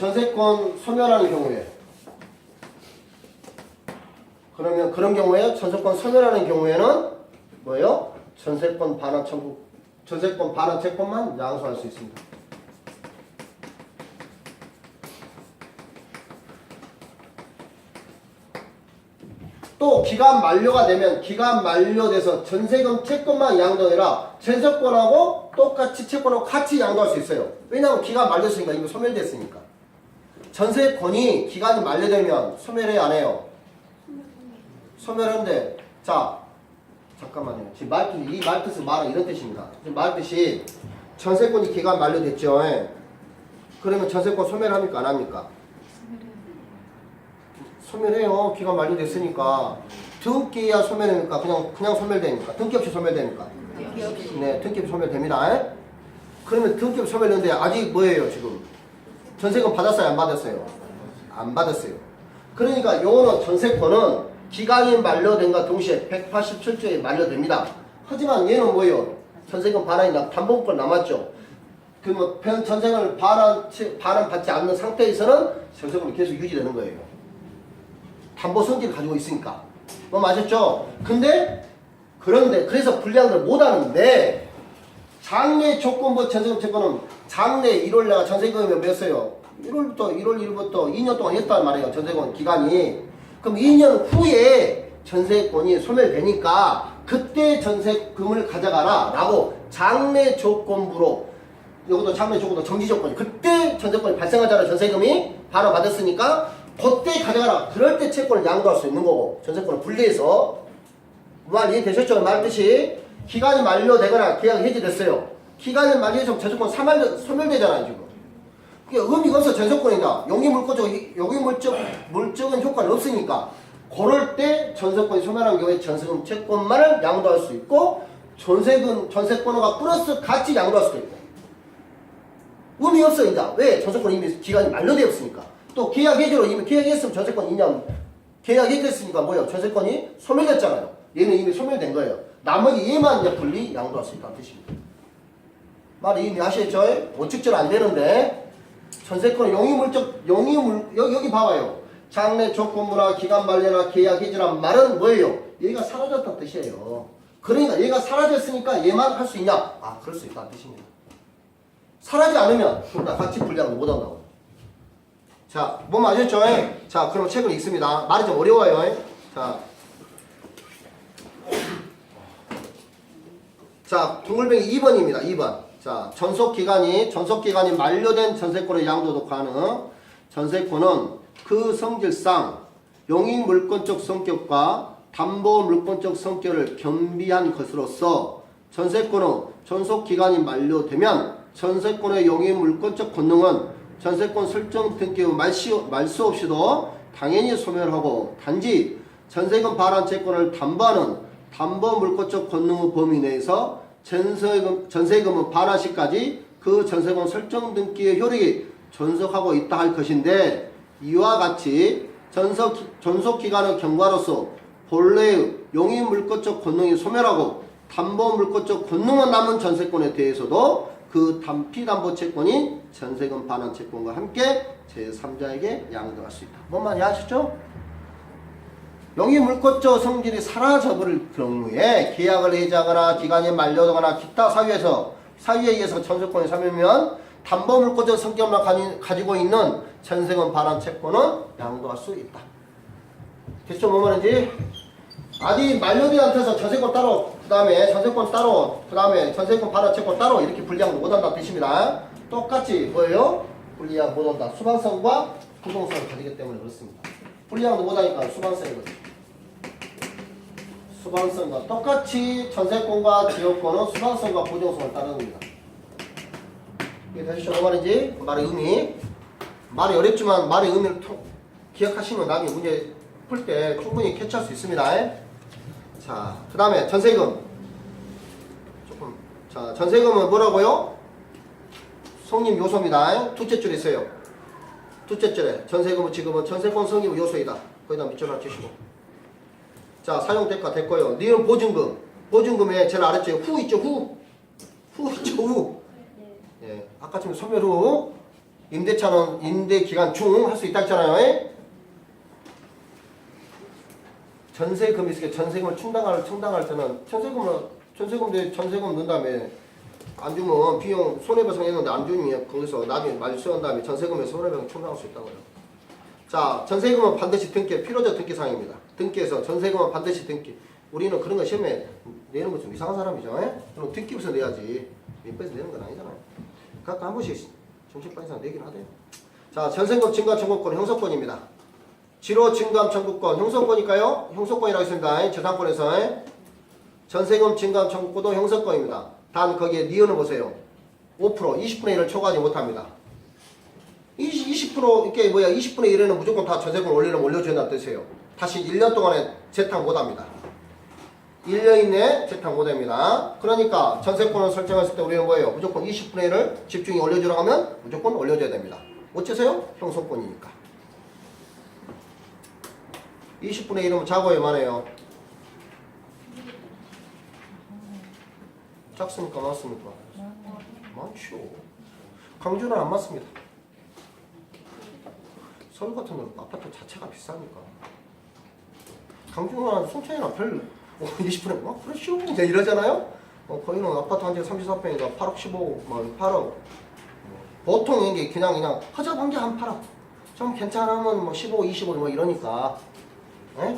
전세권 소멸하는 경우에 그러면 그런 경우에 전세권 소멸하는 경우에는 뭐예요? 전세권 반환 청구, 전세권 반환 채권만 양수할 수 있습니다. 또 기간 만료가 되면 기간 만료돼서 전세금 채권만 양도해라. 전세권하고 똑같이 채권하고 같이 양도할 수 있어요. 왜냐하면 기간 만료했으니까 이미 소멸됐으니까. 전세권이 기간이 만료되면 소멸해야 안 해요? 소멸하는데 자 잠깐만요. 지금 이 말뜻은 말은 이런 뜻입니다. 지금 말뜻이 전세권이 기간 만료됐죠. 그러면 전세권 소멸합니까 안 합니까? 소멸해요. 기간 만료됐으니까. 등기야 소멸됩니까? 그냥 소멸됩니까? 등기 없이 소멸됩니까? 네, 등기 없이 소멸됩니다. 그러면 등기 없이 소멸되는데 아직 뭐예요 지금? 전세금 받았어요? 안 받았어요? 안 받았어요. 그러니까 요거는 전세권은 기간이 만료된과 동시에 187조에 만료됩니다. 하지만 얘는 뭐예요? 전세금 반환이 담보권 남았죠. 그 전세금을 반환받지 않는 상태에서는 전세금이 계속 유지되는 거예요. 담보 성질을 가지고 있으니까. 뭐 맞았죠? 그런데 그래서 불량을 못 하는데 장래 조건부 전세금 채권은 장래 1월 내가 전세금이 몇어요? 1월 1일부터 2년 동안 했단 말이에요. 전세금 기간이. 그럼 2년 후에 전세권이 소멸되니까 그때 전세금을 가져가라 라고 장래 조건부로, 이것도 장래 조건부 정지 조건이, 그때 전세권이 발생하잖아요. 전세금이 바로 받았으니까 그때 가져가라. 그럴 때 채권을 양도할 수 있는 거고, 전세권을 분리해서. 말 이해되셨죠? 말뜻이 기간이 만료되거나 계약이 해지됐어요. 기간이 만료해서 전세권 소멸되잖아요 지금. 그게 의미가 없어. 전세권이다. 물적은 효과는 없으니까. 그럴 때 전세권이 소멸한 경우에 전세금 채권만을 양도할 수 있고, 전세권과 플러스 같이 양도할 수도 있고. 의미 없어 이제. 왜? 전세권이 이미 기간이 만료되었으니까. 또 계약 해지로 이미 계약했으면 전세권 2년 계약 해지했으니까 뭐예요? 전세권이 소멸됐잖아요. 얘는 이미 소멸된 거예요. 나머지 얘만 이제 분리 양도할 수 있다는 뜻입니다. 말 이미 아시겠죠? 원칙적으로 안 되는데 전세권은 여기 봐봐요. 장래 조건부나 기간 만료나 계약 해지란 말은 뭐예요? 얘가 사라졌다는 뜻이에요. 그러니까 얘가 사라졌으니까 얘만 할 수 있냐? 아, 그럴 수 있다는 뜻입니다. 사라지지 않으면 둘 다 같이 분리하고 못 한다고. 자, 뭐 맞았죠? 자, 그럼 책을 읽습니다. 말이 좀 어려워요. 자, 둥글뱅이 2번입니다. 2번. 자, 전속기간이 만료된 전세권의 양도도 가능. 전세권은 그 성질상 용익 물권적 성격과 담보 물권적 성격을 겸비한 것으로서 전세권은 전속기간이 만료되면 전세권의 용익 물권적 권능은 전세권 설정 등기의 말수 없이도 당연히 소멸하고, 단지 전세금 반환 채권을 담보하는 담보 물권적 권능의 범위 내에서 전세금은 반환 시까지 그 전세권 설정 등기의 효력이 존속하고 있다 할 것인데, 이와 같이 존속기간의 경과로서 본래의 용익 물권적 권능이 소멸하고 담보 물권적 권능만 남은 전세권에 대해서도 그 피담보 채권인 전세금 반환 채권과 함께 제3자에게 양도할 수 있다. 뭔 말인지 아시죠? 용익 물권적 성질이 사라져버릴 경우에 계약을 해지하거나 기간이 만료되거나 기타 사유에 의해서 전세권이 소멸되면 담보 물권적 성격만 가지고 있는 전세금 반환 채권은 양도할 수 있다. 됐죠? 뭔 말인지? 아직 만료되지 않아서 전세권 따로, 그 다음에 전세권 따로, 그 다음에 전세권 반환 채권 따로 이렇게 분리하고 못한다는 뜻입니다. 똑같이 뭐예요? 분리하고 못한다. 수반성과 부동성을 가지기 때문에 그렇습니다. 분리하고도 못하니까 수반성이거든요. 수반성과 똑같이 전세권과 지역권은 수반성과 부동성을 따릅니다. 이게 되시죠? 뭐 말인지? 말의 의미. 말이 어렵지만 말의 의미를 기억하시면 나중에 문제 풀 때 충분히 캐치할 수 있습니다. 자, 그 다음에 전세금. 자, 전세금은 뭐라고요? 성립 요소입니다. 둘째 줄에 있어요. 둘째 줄에 전세금은 지금은 전세권 성립 요소이다. 거기다 밑줄 하시고. 자, 사용대가 됐고요. 니은 보증금. 보증금에 제일 아래쪽에 후 있죠? 후 있죠? 후. 예, 아까 지금 소멸 후 임대차는 임대기간 중 할 수 있다 했잖아요. 전세금이 있으니까 전세금을 충당할 때는 전세금 넣은 다음에 안 주면 비용 손해배상했는데 안 주면 거기서 나중에 말소한 다음에 전세금에서 손해배상 충당할 수 있다고요. 자, 전세금은 반드시 등기, 필요적 등기사항입니다. 등기에서 전세금은 반드시 등기. 우리는 그런 거 시험에 내는 거 좀 이상한 사람이죠. 그럼 등기부터 내야지. 민법에서 내는 건 아니잖아요. 각각 한 번씩 정식반 이상 내긴 하대요. 자, 전세금 증감 청구권 형소권입니다. 지로 증감 청구권 형소권일까요? 형소권이라고 했습니다. 재산권에서 전세금 증감 청구권도 형소권입니다. 단 거기에 니은을 보세요. 5% 20분의 1을 초과하지 못합니다. 20% 이게 20분의 1에는 무조건 다 전세금 올려줘야 된다는 뜻이에요. 다시 1년 동안에 재탕 못합니다. 1년 이내에 재탕 못합니다. 그러니까 전세권을 설정했을 때 우리는 뭐예요? 무조건 20분의 1을 집중이 올려주라고 하면 무조건 올려줘야 됩니다. 어째서요? 형소권이니까. 20분의 1이면 작아요, 많아요? 작습니까? 많습니까? 많죠. 강주는 안 맞습니다. 서울 같은 경우는 아파트 자체가 비싸니까. 강주는 순천이나 별 20분에 그렇죠. 이제 이러잖아요. 거기는 아파트 한 채 34평이니까 8억 15억, 8억. 보통 이게 그냥 허접한 게 한 8억. 좀 괜찮으면 뭐 15, 25 뭐 이러니까. 에?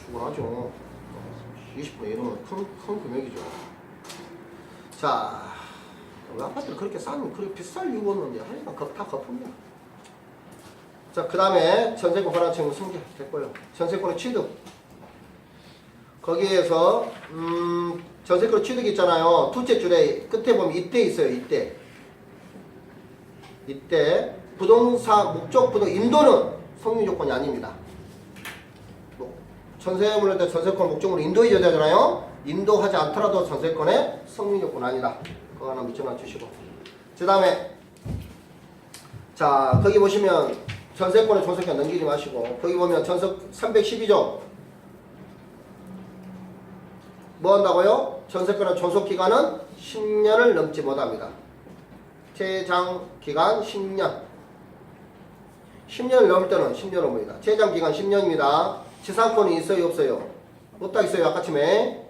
충분하죠. 20분에 이러면 큰 금액이죠. 자, 왜 아파트를 그렇게 그렇게 비쌀 이유가 없는데 하니까 다 거품이야. 자, 그 다음에 전세권 권한청구 승계 됐고요. 전세권의 취득. 거기에서 전세권 취득 있잖아요. 둘째 줄에 끝에 보면 이때 있어요. 이때 부동산 목적 부동 인도는 성립 조건이 아닙니다. 전세물을 할 때 전세권 목적으로 인도해줘야 되잖아요. 인도하지 않더라도 전세권의 성립 조건 아니다. 그거 하나 밑줄만 주시고. 그 다음에 자, 거기 보시면 전세권의 존속기간 넘기지 마시고 거기 보면 전속 312조 뭐 한다고요? 전세권의 존속기간은 10년을 넘지 못합니다. 최장기간 10년 10년을 넘을 때는 10년 넘습니다. 최장기간 10년입니다. 지상권이 있어요? 없어요? 없다 있어요. 아까쯤에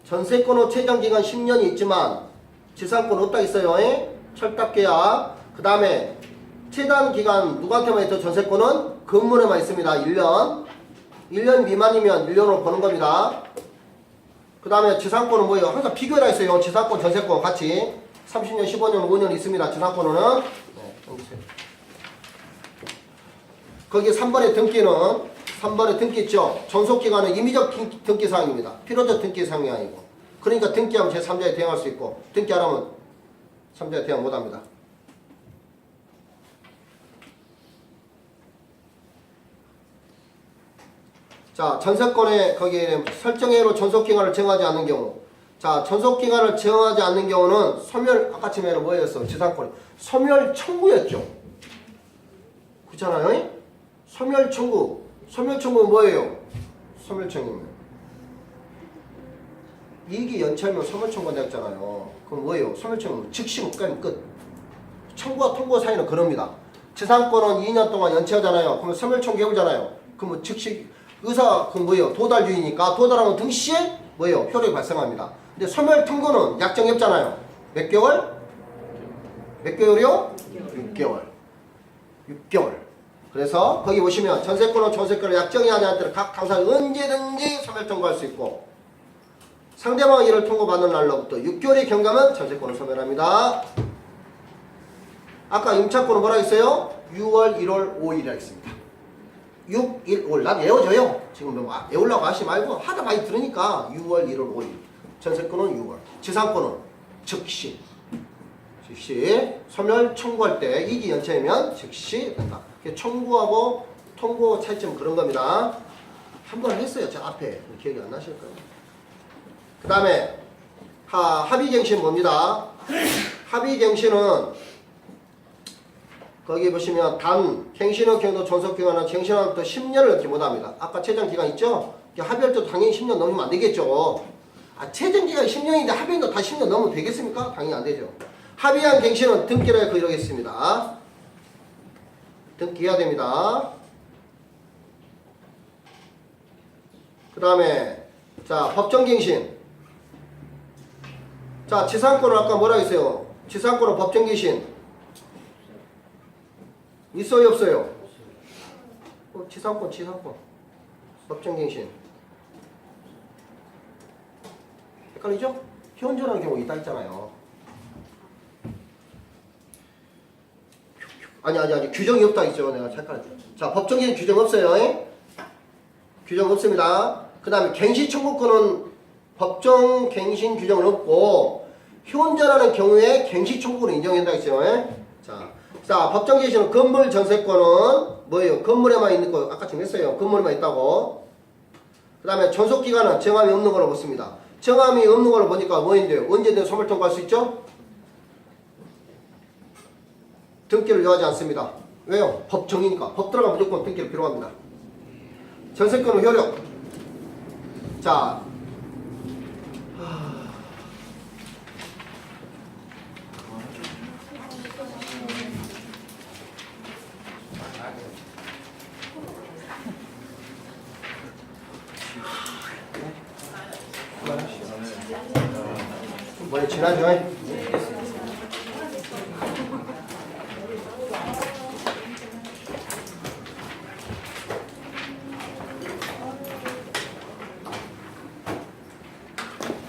전세권은 최장기간 10년이 있지만 지상권 없다 있어요. 철탑계약. 그 다음에 최단기간 누구한테만 있죠? 전세권은 건물에만 있습니다. 1년 1년 미만이면 1년으로 보는 겁니다. 그 다음에 지상권은 뭐예요? 항상 비교해라 있어요. 지상권, 전세권 같이 30년, 15년, 5년 있습니다. 지상권은 네, 여기세요. 거기 3번의 등기는 3번의 등기 있죠? 존속기간은 임의적 등기사항입니다. 필요적 등기사항이 아니고. 그러니까 등기하면 제3자에 대응할 수 있고 등기 안 하면 3자에 대응 못합니다. 자, 전세권에 거기에 설정외로 존속기간을 정하지 않는 경우. 자, 존속기간을 정하지 않는 경우는 소멸, 아까쯤에는 뭐였어? 지상권. 소멸 청구였죠. 그렇잖아요? 소멸 청구. 소멸 청구는 뭐예요? 소멸 청구는. 이익이 연체하면 소멸 청구가 되었잖아요. 그럼 뭐예요? 소멸 청구는 즉시 못가면 끝. 청구와 통고 사이는 그럽니다. 지상권은 2년 동안 연체하잖아요. 그러면 소멸 청구 해오잖아요. 그러면 즉시 의사 그 뭐예요? 도달주의니까 도달하면 동시에 뭐예요? 효력이 발생합니다. 근데 소멸 통고는 약정이 없잖아요. 몇 개월? 몇 개월이요? 6개월. 그래서 거기 보시면 전세권은 존속기간을 약정이 아니한 때는 각 당사자 언제든지 소멸 통고할 수 있고 상대방이 이를 통고받는 날로부터 6개월이 경과하면 전세권을 소멸합니다. 아까 임차권은 뭐라 했어요? 6월, 1월, 5일이라 했습니다. 6, 1, 5일. 난 외워줘요. 지금 뭐 외우려고 하시 말고 하다 많이 들으니까 6월, 1월, 5일. 전세권은 6월. 지상권은 즉시 소멸 청구할 때 이익이 연체하면 즉시 된다. 청구하고 통고 차이점 그런 겁니다. 한 번 했어요. 저 앞에. 기억이 안 나실 거예요. 그 다음에 합의갱신 뭡니다. 합의갱신은 거기 보시면 단 갱신의 경우도 존속기간은 갱신하면부터 10년을 넘지 못합니다. 아까 최장기간 있죠? 합의할 때도 당연히 10년 넘으면 안 되겠죠. 최장기간이 10년인데 합의도 다 10년 넘으면 되겠습니까? 당연히 안 되죠. 합의한 갱신은 등기를 그리겠습니다. 등기해야 됩니다. 그 다음에 자 법정갱신. 자 지상권은 아까 뭐라 했어요? 지상권은 법정갱신 있어요 없어요? 지상권 법정갱신 헷갈리죠? 현존하는 경우 있다 했잖아요. 아니 규정이 없다 했죠. 내가 헷갈렸죠. 자 법정갱신 규정 없어요. 규정 없습니다. 그 다음에 갱시 청구권은 법정갱신 규정은 없고 현존하는 경우에 갱시 청구권을 인정한다 했죠. 자 법정갱신은 건물 전세권은 뭐예요? 건물에만 있는 거 아까 정했어요. 건물에만 있다고. 그 다음에 존속기간은 정함이 없는 걸로 보습니다. 정함이 없는 걸로 보니까 뭐인데요? 언제든 소멸 통과할 수 있죠? 등기를 요하지 않습니다. 왜요? 법정이니까. 법 들어가면 무조건 등기를 필요합니다. 전세권은 효력. 자, 뭐야 지나죠?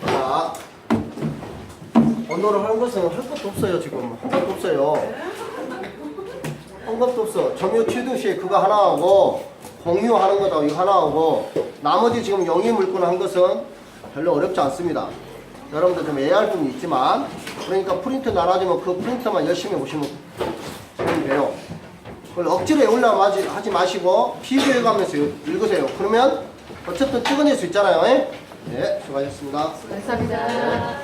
자, 언어를 한 것은 할 것도 없어요. 지금 한 것도 없어요. 한 것도 없어. 점유 취득 시 그거 하나 하고 공유하는 거다 이거 하나 하고 나머지 지금 영위 물건 한 것은 별로 어렵지 않습니다. 여러분들 좀 애할 부분이 있지만 그러니까 프린트 나눠지면 그 프린트만 열심히 보시면 돼요. 그걸 억지로 외우려고 하지 마시고 비교해가면서 읽으세요. 그러면 어쨌든 찍어낼 수 있잖아요. 네, 수고하셨습니다. 감사합니다.